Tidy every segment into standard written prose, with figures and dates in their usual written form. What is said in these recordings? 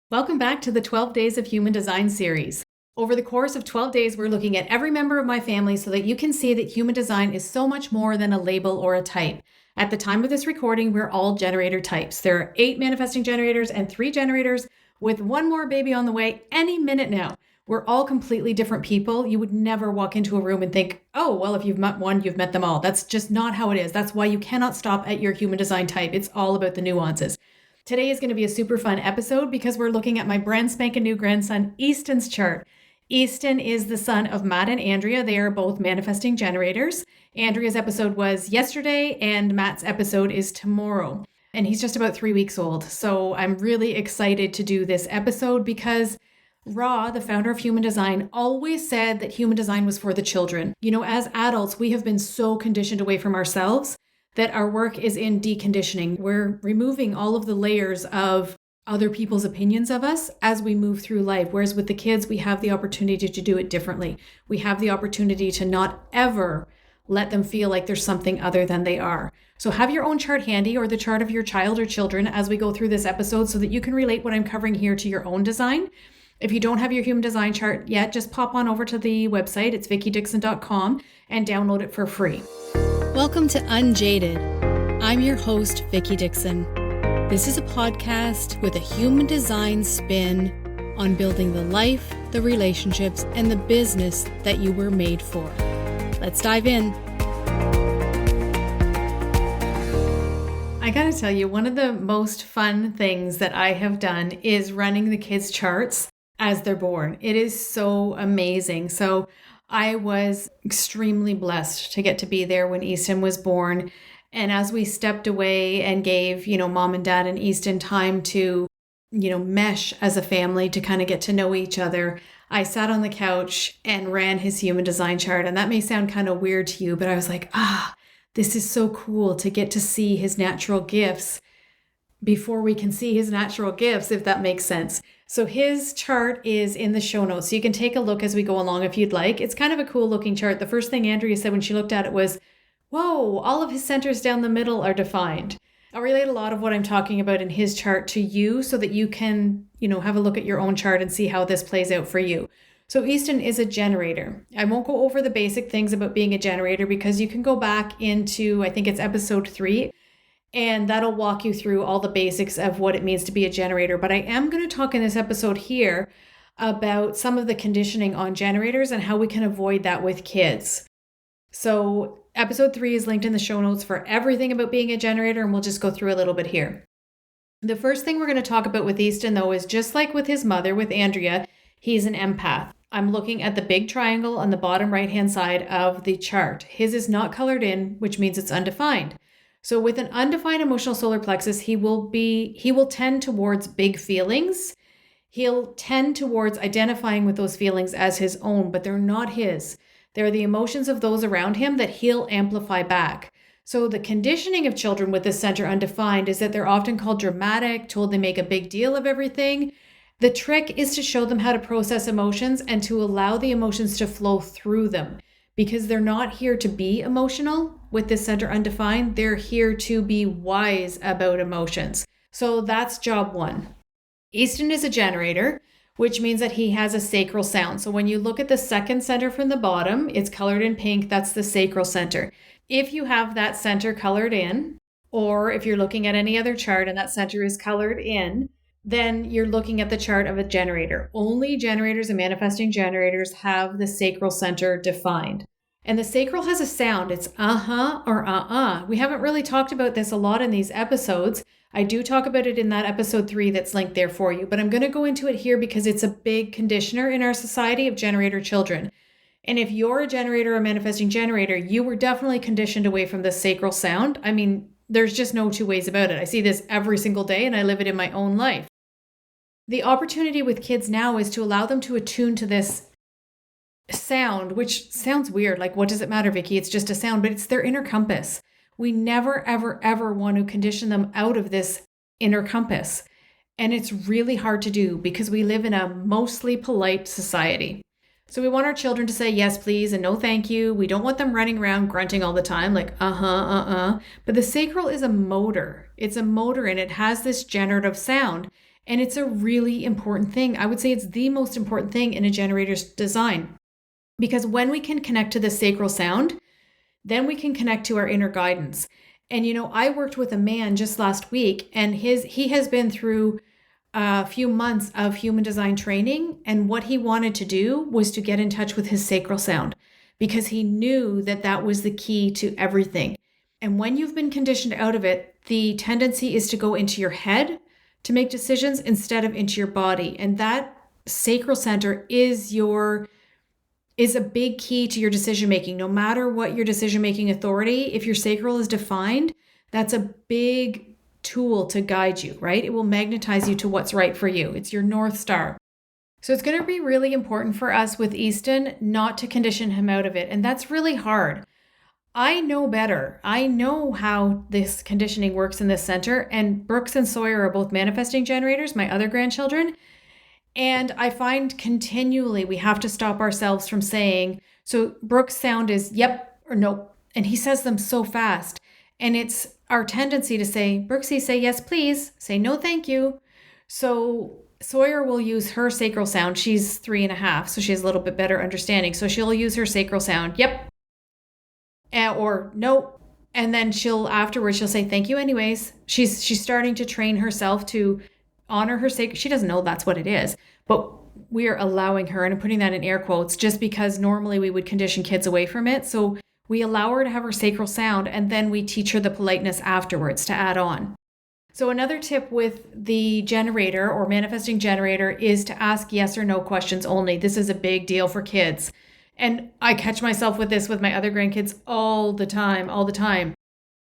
Welcome back to the 12 Days of Human Design series. Over the course of 12 days, we're looking at every member of my family so that you can see that human design is so much more than a label or a type. At the time of this recording, we're all generator types. There are 8 manifesting generators and 3 generators with one more baby on the way any minute now. We're all completely different people. You would never walk into a room and think, oh, well, if you've met one, you've met them all. That's just not how it is. That's why you cannot stop at your human design type. It's all about the nuances. Today is going to be a super fun episode because we're looking at my brand spanking new grandson, Easton's chart. Easton is the son of Matt and Andrea. They are both manifesting generators. Andrea's episode was yesterday and Matt's episode is tomorrow. And he's just about 3 weeks old. So I'm really excited to do this episode because Ra, the founder of Human Design, always said that human design was for the children. You know, as adults, we have been so conditioned away from ourselves that our work is in deconditioning. We're removing all of the layers of other people's opinions of us as we move through life. Whereas with the kids, we have the opportunity to do it differently. We have the opportunity to not ever let them feel like there's something other than they are. So have your own chart handy or the chart of your child or children as we go through this episode so that you can relate what I'm covering here to your own design. If you don't have your human design chart yet, just pop on over to the website. It's vickydixon.com and download it for free. Welcome to Unjaded. I'm your host, Vicky Dixon. This is a podcast with a human design spin on building the life, the relationships, and the business that you were made for. Let's dive in. I gotta tell you, one of the most fun things that I have done is running the kids' charts as they're born. It is so amazing. So I was extremely blessed to get to be there when Easton was born. And as we stepped away and gave, mom and dad and Easton time to, mesh as a family to kind of get to know each other, I sat on the couch and ran his human design chart. And that may sound kind of weird to you, but I was like, this is so cool to get to see his natural gifts before we can see his natural gifts, if that makes sense. So his chart is in the show notes. So you can take a look as we go along if you'd like. It's kind of a cool looking chart. The first thing Andrea said when she looked at it was, whoa, all of his centers down the middle are defined. I'll relate a lot of what I'm talking about in his chart to you so that you can, have a look at your own chart and see how this plays out for you. So Easton is a generator. I won't go over the basic things about being a generator because you can go back into, I think it's episode 3, and that'll walk you through all the basics of what it means to be a generator. But I am going to talk in this episode here about some of the conditioning on generators and how we can avoid that with kids. So episode 3 is linked in the show notes for everything about being a generator, and we'll just go through a little bit here. The first thing we're going to talk about with Easton, though, is just like with his mother, with Andrea, he's an empath. I'm looking at the big triangle on the bottom right-hand side of the chart. His is not colored in, which means it's undefined. So with an undefined emotional solar plexus, he will tend towards big feelings. He'll tend towards identifying with those feelings as his own, but they're not his. They're the emotions of those around him that he'll amplify back. So the conditioning of children with this center undefined is that they're often called dramatic, told they make a big deal of everything. The trick is to show them how to process emotions and to allow the emotions to flow through them. Because they're not here to be emotional with this center undefined. They're here to be wise about emotions. So that's job 1. Easton is a generator, which means that he has a sacral sound. So when you look at the second center from the bottom, it's colored in pink. That's the sacral center. If you have that center colored in, or if you're looking at any other chart and that center is colored in, then you're looking at the chart of a generator. Only generators and manifesting generators have the sacral center defined. And the sacral has a sound. It's or We haven't really talked about this a lot in these episodes. I do talk about it in that episode 3 that's linked there for you, but I'm going to go into it here because it's a big conditioner in our society of generator children. And if you're a generator or manifesting generator, you were definitely conditioned away from the sacral sound. I mean, there's just no two ways about it. I see this every single day and I live it in my own life. The opportunity with kids now is to allow them to attune to this sound, which sounds weird. Like, what does it matter, Vicky? It's just a sound, but it's their inner compass. We never, ever, ever want to condition them out of this inner compass. And it's really hard to do because we live in a mostly polite society. So we want our children to say yes, please, and no, thank you. We don't want them running around grunting all the time, like, But the sacral is a motor. It's a motor and it has this generative sound. And it's a really important thing. I would say it's the most important thing in a generator's design, because when we can connect to the sacral sound, then we can connect to our inner guidance. And, I worked with a man just last week, and he has been through a few months of human design training. And what he wanted to do was to get in touch with his sacral sound, because he knew that that was the key to everything. And when you've been conditioned out of it, the tendency is to go into your head to make decisions instead of into your body. And that sacral center is a big key to your decision making. No matter what your decision making authority, if your sacral is defined, that's a big tool to guide you, right? It will magnetize you to what's right for you. It's your North Star. So it's going to be really important for us with Easton not to condition him out of it. And that's really hard. I know better. I know how this conditioning works in this center. And Brooks and Sawyer are both manifesting generators, my other grandchildren. And I find continually we have to stop ourselves from saying, so Brooks' sound is yep or nope. And he says them so fast. And it's our tendency to say, Brooksy, say yes, please. Say no, thank you. So Sawyer will use her sacral sound. She's 3.5, so she has a little bit better understanding. So she'll use her sacral sound, yep, or nope. And then afterwards she'll say thank you anyways. She's starting to train herself to honor her sacral. She doesn't know that's what it is, but we are allowing her, and I'm putting that in air quotes, just because normally we would condition kids away from it. So we allow her to have her sacral sound, and then we teach her the politeness afterwards to add on. So another tip with the generator or manifesting generator is to ask yes or no questions only. This is a big deal for kids. And I catch myself with this with my other grandkids all the time.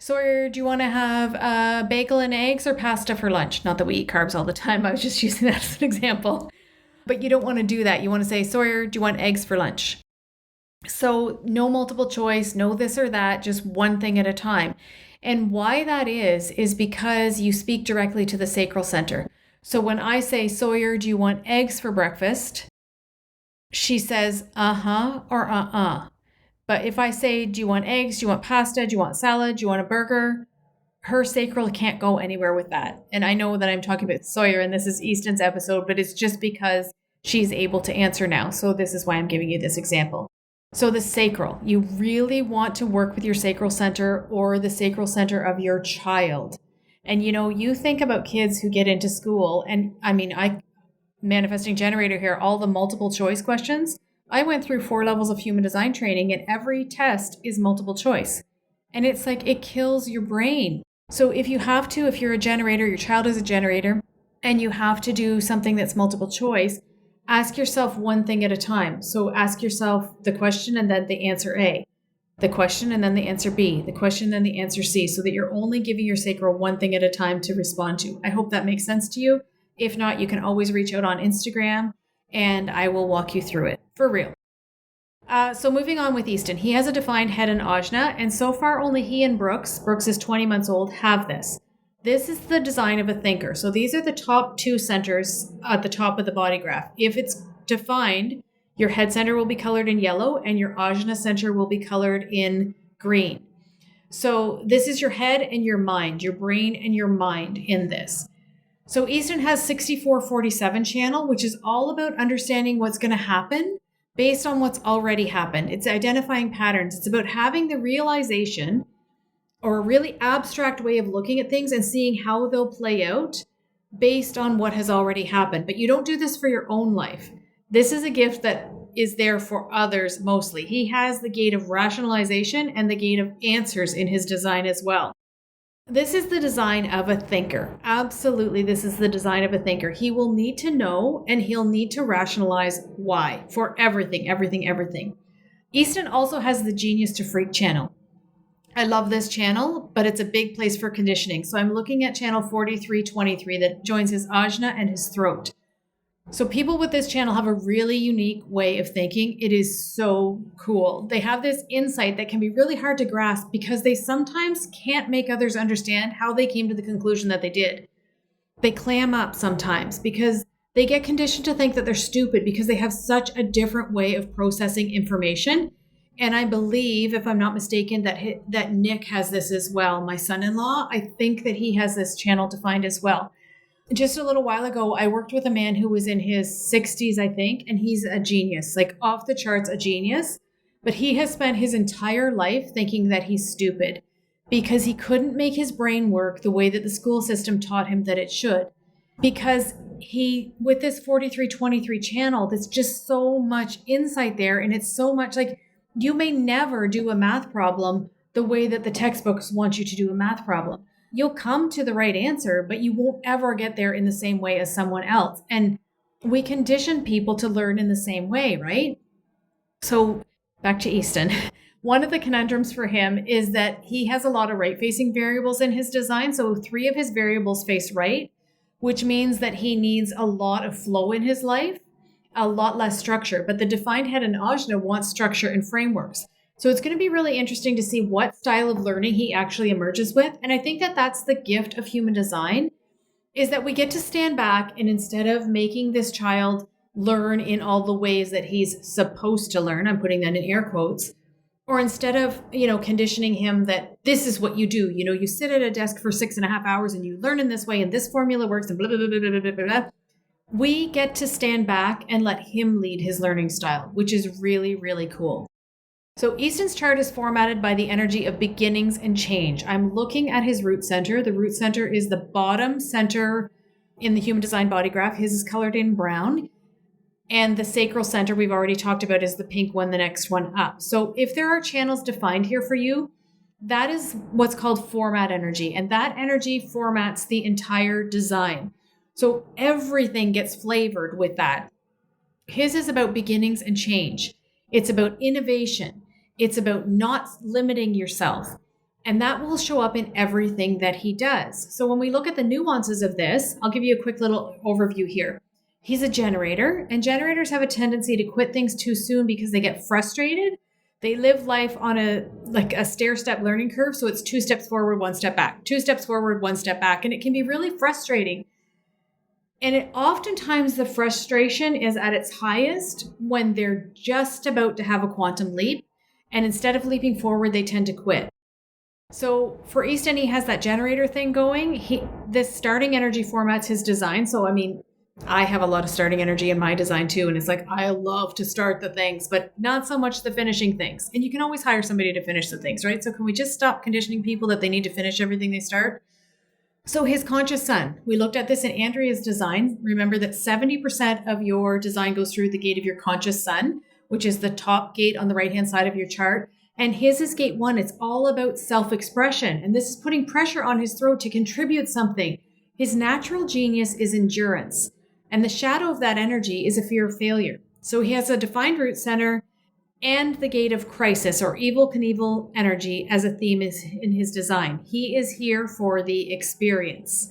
Sawyer, do you want to have a bagel and eggs or pasta for lunch? Not that we eat carbs all the time. I was just using that as an example. But you don't want to do that. You want to say, Sawyer, do you want eggs for lunch? So no multiple choice, no this or that, just one thing at a time. And why that is because you speak directly to the sacral center. So when I say, Sawyer, do you want eggs for breakfast? She says, uh-huh or uh-uh. But if I say, do you want eggs? Do you want pasta? Do you want salad? Do you want a burger? Her sacral can't go anywhere with that. And I know that I'm talking about Sawyer and this is Easton's episode, but it's just because she's able to answer now. So this is why I'm giving you this example. So the sacral, you really want to work with your sacral center or the sacral center of your child. And you think about kids who get into school, and I manifesting generator here, all the multiple choice questions. I went through 4 levels of human design training, and every test is multiple choice. And it's like, it kills your brain. So if you're a generator, your child is a generator, and you have to do something that's multiple choice, ask yourself one thing at a time. So ask yourself the question and then the answer A, the question and then the answer B, the question and then the answer C, so that you're only giving your sacral one thing at a time to respond to. I hope that makes sense to you. If not, you can always reach out on Instagram and I will walk you through it for real. So moving on with Easton, he has a defined head and ajna, and so far only he and Brooks is 20 months old, have this. This is the design of a thinker. So these are the top 2 centers at the top of the body graph. If it's defined, your head center will be colored in yellow and your ajna center will be colored in green. So this is your head and your mind, your brain and your mind in this. So Easton has 6447 channel, which is all about understanding what's going to happen based on what's already happened. It's identifying patterns. It's about having the realization or a really abstract way of looking at things and seeing how they'll play out based on what has already happened. But you don't do this for your own life. This is a gift that is there for others mostly. He has the gate of rationalization and the gate of answers in his design as well. This is the design of a thinker. Absolutely, this is the design of a thinker. He will need to know and he'll need to rationalize why for everything. Easton also has the genius to freak channel. I love this channel, but it's a big place for conditioning. So I'm looking at channel 4323 that joins his ajna and his throat. So people with this channel have a really unique way of thinking. It is so cool. They have this insight that can be really hard to grasp because they sometimes can't make others understand how they came to the conclusion that they did. They clam up sometimes because they get conditioned to think that they're stupid because they have such a different way of processing information. And I believe, if I'm not mistaken, that Nick has this as well. My son-in-law, I think that he has this channel defined as well. just a little while ago, I worked with a man who was in his 60s, I think, and he's a genius, like off the charts, a genius. But he has spent his entire life thinking that he's stupid because he couldn't make his brain work the way that the school system taught him that it should. Because he, with this 4323 channel, there's just so much insight there. And it's so much like you may never do a math problem the way that the textbooks want you to do a math problem. You'll come to the right answer, but you won't ever get there in the same way as someone else. And we condition people to learn in the same way, right? So back to Easton. One of the conundrums for him is that he has a lot of right facing variables in his design. So 3 of his variables face right, which means that he needs a lot of flow in his life, a lot less structure. But the defined head and ajna wants structure and frameworks. So it's going to be really interesting to see what style of learning he actually emerges with. And I think that that's the gift of human design, is that we get to stand back and instead of making this child learn in all the ways that he's supposed to learn, I'm putting that in air quotes, or instead of, conditioning him that this is what you do, you sit at a desk for 6.5 hours and you learn in this way and this formula works and blah, blah, blah, blah, blah, blah, blah, blah. We get to stand back and let him lead his learning style, which is really, really cool. So Easton's chart is formatted by the energy of beginnings and change. I'm looking at his root center. The root center is the bottom center in the human design body graph. His is colored in brown. And the sacral center we've already talked about is the pink one, the next one up. So if there are channels defined here for you, that is what's called format energy. And that energy formats the entire design. So everything gets flavored with that. His is about beginnings and change. It's about innovation. It's about not limiting yourself. And that will show up in everything that he does. So when we look at the nuances of this, I'll give you a quick little overview here. He's a generator, and generators have a tendency to quit things too soon because they get frustrated. They live life on a stair-step learning curve. So it's 2 steps forward, 1 step back, 2 steps forward, 1 step back. And it can be really frustrating. And oftentimes the frustration is at its highest when they're just about to have a quantum leap. And instead of leaping forward, they tend to quit. So for Easton, he has that generator thing going. This starting energy formats his design. So, I have a lot of starting energy in my design too. And it's like, I love to start the things, but not so much the finishing things. And you can always hire somebody to finish the things, right? So can we just stop conditioning people that they need to finish everything they start? So his conscious sun, we looked at this in Andrea's design. Remember that 70% of your design goes through the gate of your conscious sun, which is the top gate on the right-hand side of your chart. And his is gate 1. It's all about self-expression. And this is putting pressure on his throat to contribute something. His natural genius is endurance. And the shadow of that energy is a fear of failure. So he has a defined root center and the gate of crisis or evil Knievel energy as a theme is in his design. He is here for the experience.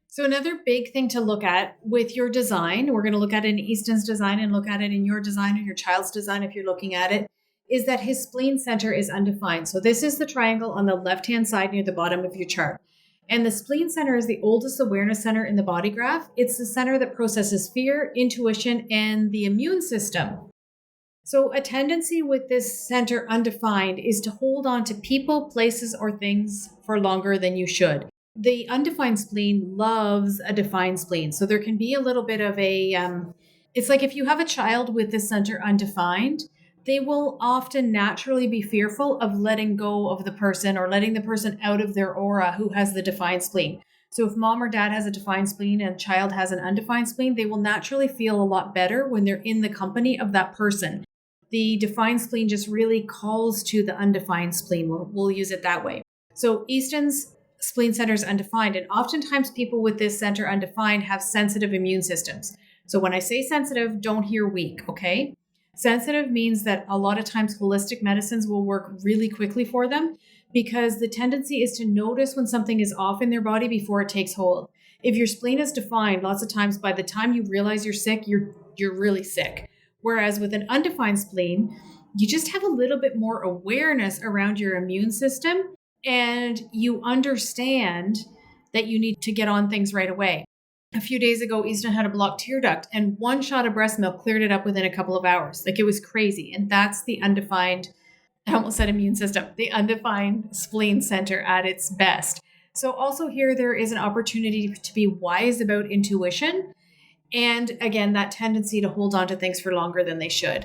So another big thing to look at with your design, we're going to look at it in Easton's design and look at it in your design or your child's design if you're looking at it, is that his spleen center is undefined. So this is the triangle on the left-hand side near the bottom of your chart. And the spleen center is the oldest awareness center in the body graph. It's the center that processes fear, intuition, and the immune system. So a tendency with this center undefined is to hold on to people, places, or things for longer than you should. The undefined spleen loves a defined spleen. So there can be a little bit of it's like if you have a child with this center undefined, they will often naturally be fearful of letting go of the person or letting the person out of their aura who has the defined spleen. So if mom or dad has a defined spleen and a child has an undefined spleen, they will naturally feel a lot better when they're in the company of that person. The defined spleen just really calls to the undefined spleen. We'll use it that way. So Easton's spleen center is undefined, and oftentimes people with this center undefined have sensitive immune systems. So when I say sensitive, don't hear weak, okay? Sensitive means that a lot of times holistic medicines will work really quickly for them because the tendency is to notice when something is off in their body before it takes hold. If your spleen is defined, lots of times by the time you realize you're sick, you're really sick. Whereas with an undefined spleen, you just have a little bit more awareness around your immune system and you understand that you need to get on things right away. A few days ago, Easton had a blocked tear duct and 1 shot of breast milk cleared it up within a couple of hours. Like it was crazy. And that's the undefined, I almost said immune system, the undefined spleen center at its best. So also here, there is an opportunity to be wise about intuition. And again, that tendency to hold on to things for longer than they should.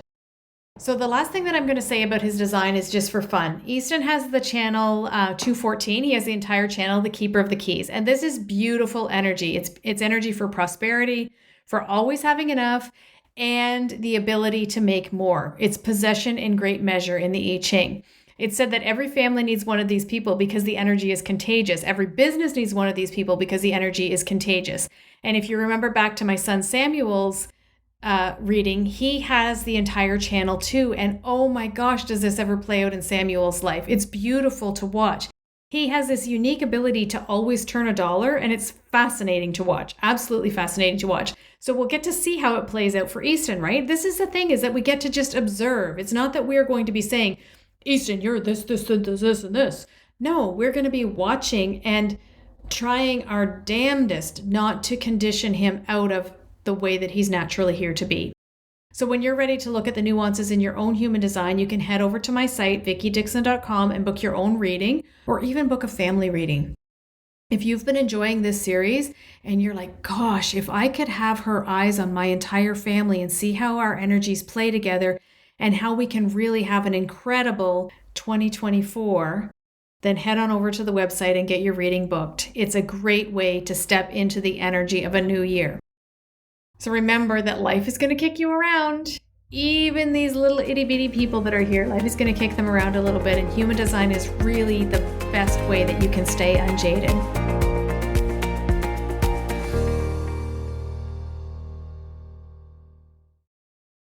So the last thing that I'm going to say about his design is just for fun. Easton has the channel 214. He has the entire channel, the Keeper of the Keys. And this is beautiful energy. It's energy for prosperity, for always having enough, and the ability to make more. It's possession in great measure in the I Ching. It's said that every family needs one of these people because the energy is contagious. Every business needs one of these people because the energy is contagious. And if you remember back to my son Samuel's reading, he has the entire channel too. And oh my gosh, does this ever play out in Samuel's life? It's beautiful to watch. He has this unique ability to always turn a dollar, and it's fascinating to watch. Absolutely fascinating to watch. So we'll get to see how it plays out for Easton, right? This is the thing, is that we get to just observe. It's not that we're going to be saying, Easton, you're this, and this. No, we're going to be watching and trying our damnedest not to condition him out of the way that he's naturally here to be. So when you're ready to look at the nuances in your own human design, you can head over to my site, vickydixon.com, and book your own reading, or even book a family reading. If you've been enjoying this series and you're like, gosh, if I could have her eyes on my entire family and see how our energies play together and how we can really have an incredible 2024, then head on over to the website and get your reading booked. It's a great way to step into the energy of a new year. So remember that life is going to kick you around. Even these little itty bitty people that are here, life is going to kick them around a little bit. And human design is really the best way that you can stay unjaded.